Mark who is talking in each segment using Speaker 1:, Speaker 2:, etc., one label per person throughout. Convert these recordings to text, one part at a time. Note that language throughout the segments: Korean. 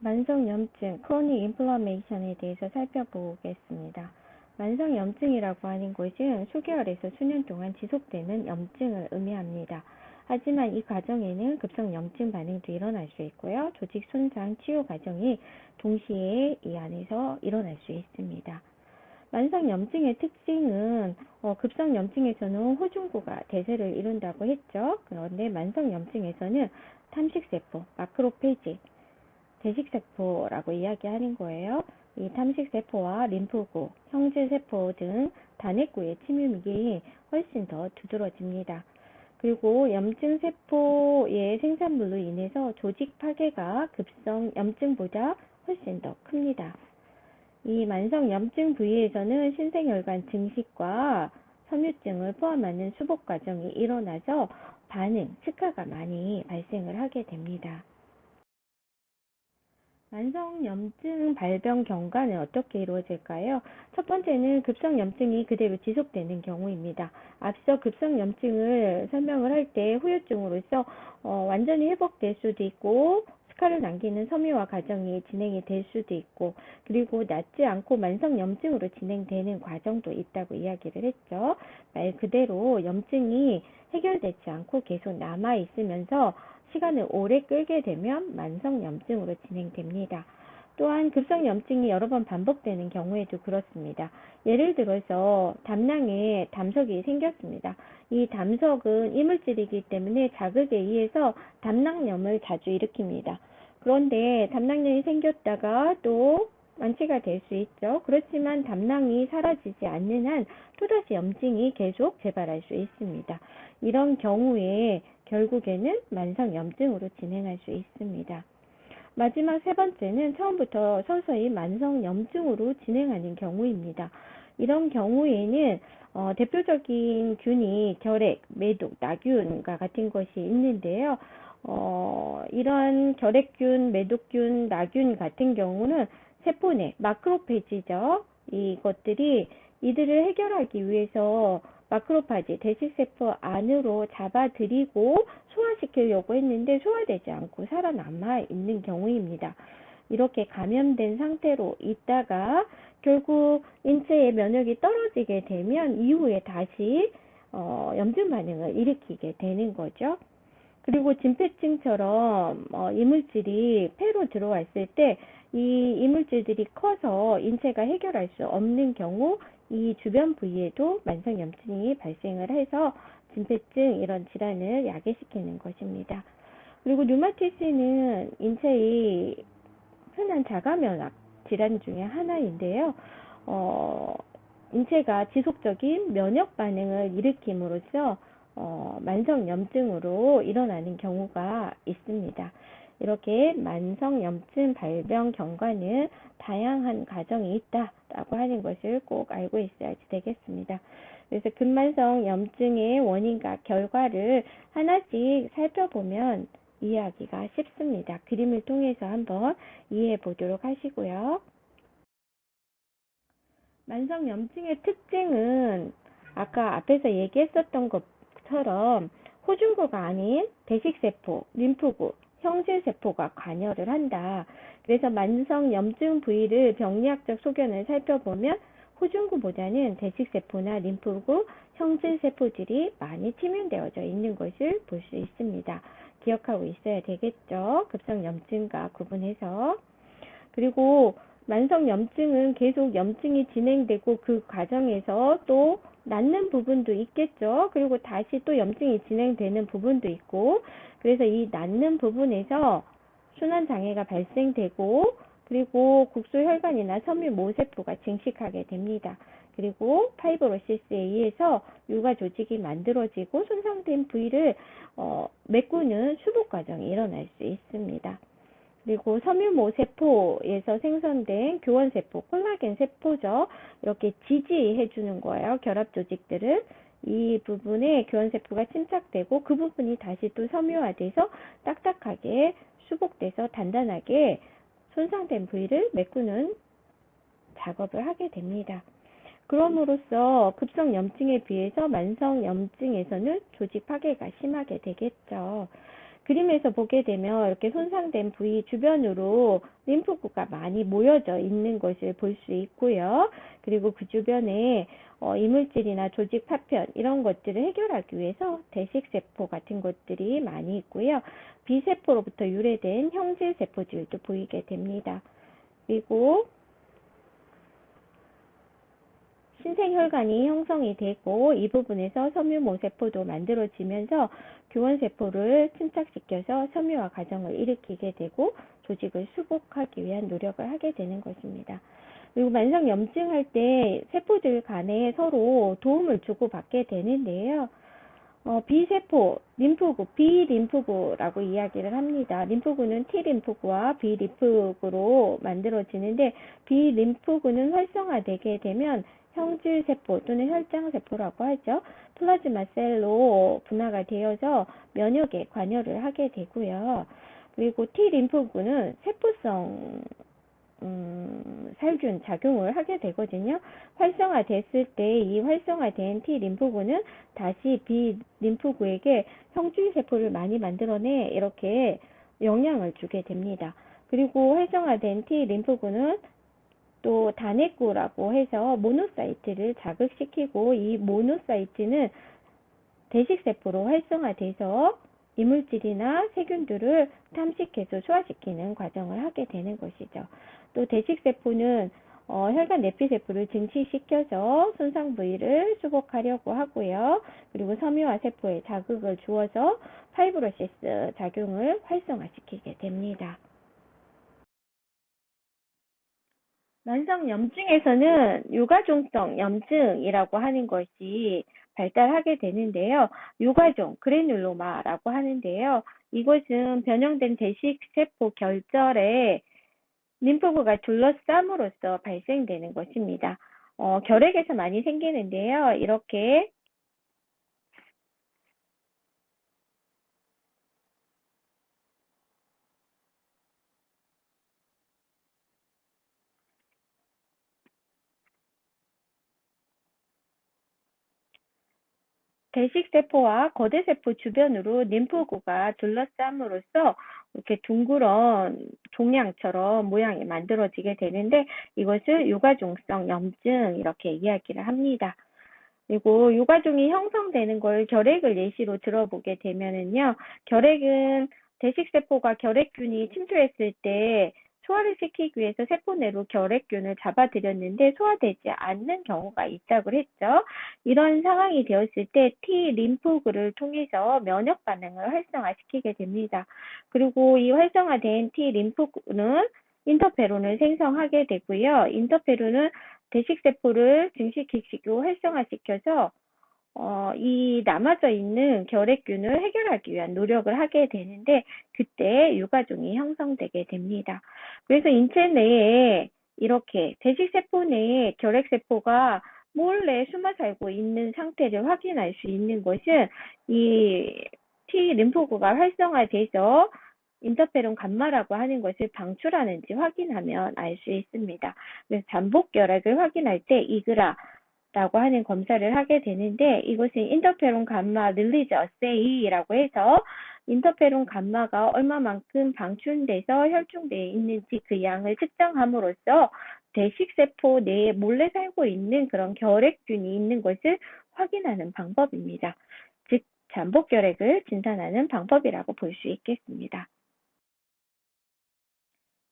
Speaker 1: 만성염증, 크로닉 인플라메이션에 대해서 살펴보겠습니다. 만성염증이라고 하는 것은 수개월에서 수년 동안 지속되는 염증을 의미합니다. 하지만 이 과정에는 급성염증 반응도 일어날 수 있고요. 조직 손상, 치유 과정이 동시에 이 안에서 일어날 수 있습니다. 만성염증의 특징은 급성염증에서는 호중구가 대세를 이룬다고 했죠. 그런데 만성염증에서는 탐식세포, 마크로페이지, 대식세포라고 이야기하는 거예요. 이 탐식세포와 림프구, 형질세포 등 단핵구의 침입이 훨씬 더 두드러집니다. 그리고 염증세포의 생산물로 인해서 조직 파괴가 급성염증보다 훨씬 더 큽니다. 이 만성염증 부위에서는 신생혈관 증식과 섬유증을 포함하는 수복 과정이 일어나서 반응, 특화가 많이 발생을 하게 됩니다. 만성염증 발병 경과는 어떻게 이루어질까요? 첫 번째는 급성염증이 그대로 지속되는 경우입니다. 앞서 급성염증을 설명을 할 때 후유증으로서 완전히 회복될 수도 있고 스카를 남기는 섬유화 과정이 진행이 될 수도 있고, 그리고 낫지 않고 만성염증으로 진행되는 과정도 있다고 이야기를 했죠. 말 그대로 염증이 해결되지 않고 계속 남아 있으면서 시간을 오래 끌게 되면 만성염증으로 진행됩니다. 또한 급성염증이 여러 번 반복되는 경우에도 그렇습니다. 예를 들어서 담낭에 담석이 생겼습니다. 이 담석은 이물질이기 때문에 자극에 의해서 담낭염을 자주 일으킵니다. 그런데 담낭염이 생겼다가 또 완치가 될 수 있죠. 그렇지만 담낭이 사라지지 않는 한 또다시 염증이 계속 재발할 수 있습니다. 이런 경우에 결국에는 만성염증으로 진행할 수 있습니다. 마지막 세 번째는 처음부터 서서히 만성염증으로 진행하는 경우입니다. 이런 경우에는 대표적인 균이 결핵, 매독, 나균과 같은 것이 있는데요. 이런 결핵균, 매독균, 나균 같은 경우는 세포 내 마크로페이지죠. 이것들이 이들을 해결하기 위해서 마크로파지, 대식세포 안으로 잡아들이고 소화시키려고 했는데 소화되지 않고 살아남아 있는 경우입니다. 이렇게 감염된 상태로 있다가 결국 인체의 면역이 떨어지게 되면 이후에 다시 염증 반응을 일으키게 되는 거죠. 그리고 진폐증처럼 이물질이 폐로 들어왔을 때 이 이물질들이 커서 인체가 해결할 수 없는 경우 이 주변 부위에도 만성염증이 발생을 해서 진폐증 이런 질환을 야기시키는 것입니다. 그리고 류마티스는 인체의 흔한 자가면역 질환 중에 하나인데요. 인체가 지속적인 면역 반응을 일으킴으로써 만성염증으로 일어나는 경우가 있습니다. 이렇게 만성염증 발병 경과는 다양한 과정이 있다라고 하는 것을 꼭 알고 있어야지 되겠습니다. 그래서 근만성염증의 원인과 결과를 하나씩 살펴보면 이해하기가 쉽습니다. 그림을 통해서 한번 이해해 보도록 하시고요. 만성염증의 특징은 아까 앞에서 얘기했었던 것처럼 호중구가 아닌 대식세포, 림프구, 형질세포가 관여를 한다. 그래서 만성염증 부위를 병리학적 소견을 살펴보면 호중구보다는 대식세포나 림프구, 형질세포들이 많이 침연되어져 있는 것을 볼 수 있습니다. 기억하고 있어야 되겠죠. 급성염증과 구분해서. 그리고 만성염증은 계속 염증이 진행되고 그 과정에서 또 낫는 부분도 있겠죠. 그리고 다시 또 염증이 진행되는 부분도 있고, 그래서 이 낫는 부분에서 순환장애가 발생되고, 그리고 국소혈관이나 섬유모세포가 증식하게 됩니다. 그리고 파이브로시스에 의해서 유가조직이 만들어지고 손상된 부위를 메꾸는 수복 과정이 일어날 수 있습니다. 그리고 섬유모세포에서 생성된 교원세포, 콜라겐 세포죠. 이렇게 지지해주는 거예요. 결합조직들을. 이 부분에 교원세포가 침착되고 그 부분이 다시 또 섬유화돼서 딱딱하게 수복돼서 단단하게 손상된 부위를 메꾸는 작업을 하게 됩니다. 그럼으로써 급성염증에 비해서 만성염증에서는 조직 파괴가 심하게 되겠죠. 그림에서 보게 되면 이렇게 손상된 부위 주변으로 림프구가 많이 모여져 있는 것을 볼 수 있고요. 그리고 그 주변에 이물질이나 조직 파편 이런 것들을 해결하기 위해서 대식세포 같은 것들이 많이 있고요. B세포로부터 유래된 형질세포질도 보이게 됩니다. 그리고 신생혈관이 형성이 되고 이 부분에서 섬유모세포도 만들어지면서 교원세포를 침착시켜서 섬유화 과정을 일으키게 되고 조직을 수복하기 위한 노력을 하게 되는 것입니다. 그리고 만성염증 할 때 세포들 간에 서로 도움을 주고받게 되는데요. B세포, 림프구, B림프구라고 이야기를 합니다. 림프구는 T림프구와 B림프구로 만들어지는데 B림프구는 활성화되게 되면 형질세포 또는 혈장세포라고 하죠. 플라즈마 셀로 분화가 되어서 면역에 관여를 하게 되고요. 그리고 T림프구는 세포성 살균 작용을 하게 되거든요. 활성화됐을 때 이 활성화된 T 림프구는 다시 B 림프구에게 형질세포를 많이 만들어내 이렇게 영향을 주게 됩니다. 그리고 활성화된 T 림프구는 또 단핵구라고 해서 모노사이트를 자극시키고 이 모노사이트는 대식세포로 활성화돼서 이물질이나 세균들을 탐식해서 소화시키는 과정을 하게 되는 것이죠. 또 대식세포는 혈관 내피세포를 증식시켜서 손상 부위를 수복하려고 하고요. 그리고 섬유화 세포에 자극을 주어서 파이브로시스 작용을 활성화시키게 됩니다. 만성염증에서는 유가종성 염증이라고 하는 것이 발달하게 되는데요. 유가종, 그래놀로마라고 하는데요. 이것은 변형된 대식세포 결절에 림프구가 둘러싸므로써 발생되는 것입니다. 결핵에서 많이 생기는데요. 이렇게 대식세포와 거대세포 주변으로 림프구가 둘러싸므로써 이렇게 둥그런 종양처럼 모양이 만들어지게 되는데 이것을 유가종성 염증 이렇게 이야기를 합니다. 그리고 유가종이 형성되는 걸 결핵을 예시로 들어보게 되면은요, 결핵은 대식세포가 결핵균이 침투했을 때 소화를 시키기 위해서 세포 내로 결핵균을 잡아들였는데 소화되지 않는 경우가 있다고 했죠. 이런 상황이 되었을 때 T 림프구를 통해서 면역 반응을 활성화시키게 됩니다. 그리고 이 활성화된 T 림프구는 인터페론을 생성하게 되고요. 인터페론은 대식세포를 증식시키고 활성화시켜서 이 남아져 있는 결핵균을 해결하기 위한 노력을 하게 되는데 그때 유가종이 형성되게 됩니다. 그래서 인체 내에 이렇게 대식세포 내에 결핵세포가 몰래 숨어 살고 있는 상태를 확인할 수 있는 것은 이 T 림프구가 활성화돼서 인터페론 감마라고 하는 것을 방출하는지 확인하면 알 수 있습니다. 그래서 잠복결핵을 확인할 때 이그라라고 하는 검사를 하게 되는데 이것은 인터페론 감마 릴리즈 어세이라고 해서 인터페론 감마가 얼마만큼 방출돼서 혈중대에 있는지 그 양을 측정함으로써 대식세포 내에 몰래 살고 있는 그런 결핵균이 있는 것을 확인하는 방법입니다. 즉 잠복결핵을 진단하는 방법이라고 볼 수 있겠습니다.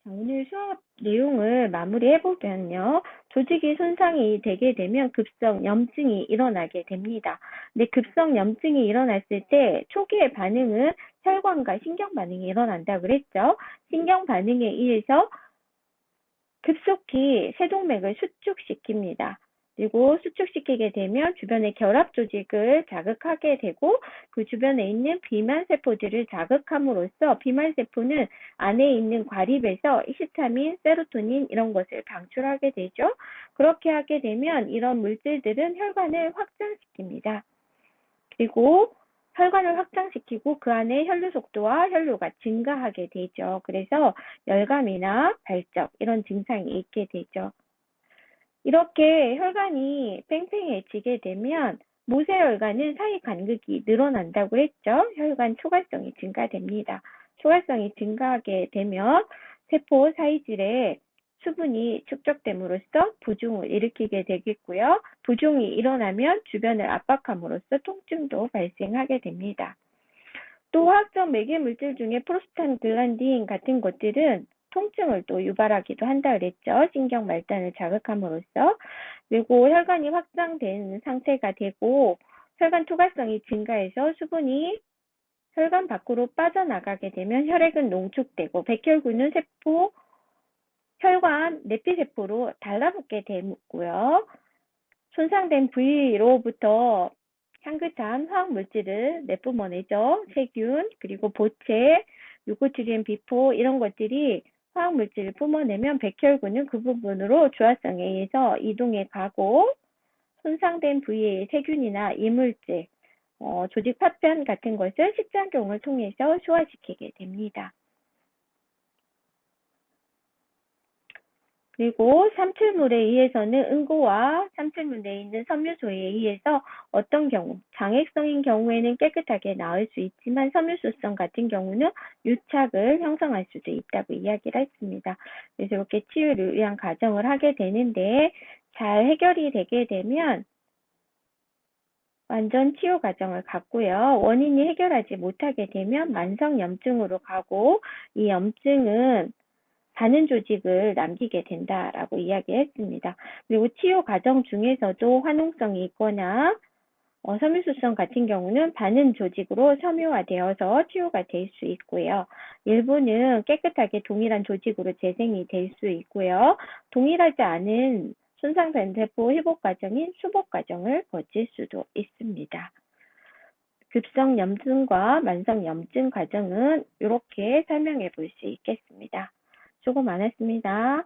Speaker 1: 오늘 수업 내용을 마무리해보면요. 조직이 손상이 되게 되면 급성염증이 일어나게 됩니다. 근데 급성염증이 일어났을 때 초기의 반응은 혈관과 신경반응이 일어난다고 그랬죠. 신경반응에 의해서 급속히 세동맥을 수축시킵니다. 그리고 수축시키게 되면 주변의 결합 조직을 자극하게 되고 그 주변에 있는 비만세포들을 자극함으로써 비만세포는 안에 있는 과립에서 히스타민, 세로토닌 이런 것을 방출하게 되죠. 그렇게 하게 되면 이런 물질들은 혈관을 확장시킵니다. 그리고 혈관을 확장시키고 그 안에 혈류 속도와 혈류가 증가하게 되죠. 그래서 열감이나 발적 이런 증상이 있게 되죠. 이렇게 혈관이 팽팽해지게 되면 모세혈관은 사이 간극이 늘어난다고 했죠. 혈관 초갈성이 증가됩니다. 초갈성이 증가하게 되면 세포 사이질에 수분이 축적됨으로써 부종을 일으키게 되겠고요. 부종이 일어나면 주변을 압박함으로써 통증도 발생하게 됩니다. 또 화학적 매개 물질 중에 프로스탄글란딘 같은 것들은 통증을 또 유발하기도 한다 그랬죠. 신경 말단을 자극함으로써. 그리고 혈관이 확장된 상태가 되고 혈관 초갈성이 증가해서 수분이 혈관 밖으로 빠져나가게 되면 혈액은 농축되고 백혈구는 세포 혈관 내피세포로 달라붙게 되고요. 손상된 부위로부터 향긋한 화학물질을 내뿜어내죠. 세균, 그리고 보채, 유코트리엔 비포 이런 것들이 화학물질을 뿜어내면 백혈구는 그 부분으로 주화성에 의해서 이동해 가고 손상된 부위의 세균이나 이물질, 조직 파편 같은 것을 식작용을 통해서 소화시키게 됩니다. 그리고 삼출물에 의해서는 응고와 삼출물 내에 있는 섬유소에 의해서 어떤 경우 장액성인 경우에는 깨끗하게 나을 수 있지만 섬유소성 같은 경우는 유착을 형성할 수도 있다고 이야기를 했습니다. 그래서 이렇게 치유를 위한 과정을 하게 되는데 잘 해결이 되게 되면 완전 치유 과정을 갖고요. 원인이 해결하지 못하게 되면 만성염증으로 가고 이 염증은 가는 조직을 남기게 된다라고 이야기했습니다. 그리고 치유 과정 중에서도 화농성이 있거나 섬유소성 같은 경우는 반응 조직으로 섬유화되어서 치유가 될 수 있고요. 일부는 깨끗하게 동일한 조직으로 재생이 될 수 있고요. 동일하지 않은 손상된 세포 회복 과정인 수복 과정을 거칠 수도 있습니다. 급성 염증과 만성 염증 과정은 이렇게 설명해 볼 수 있겠습니다. 수고 많았습니다.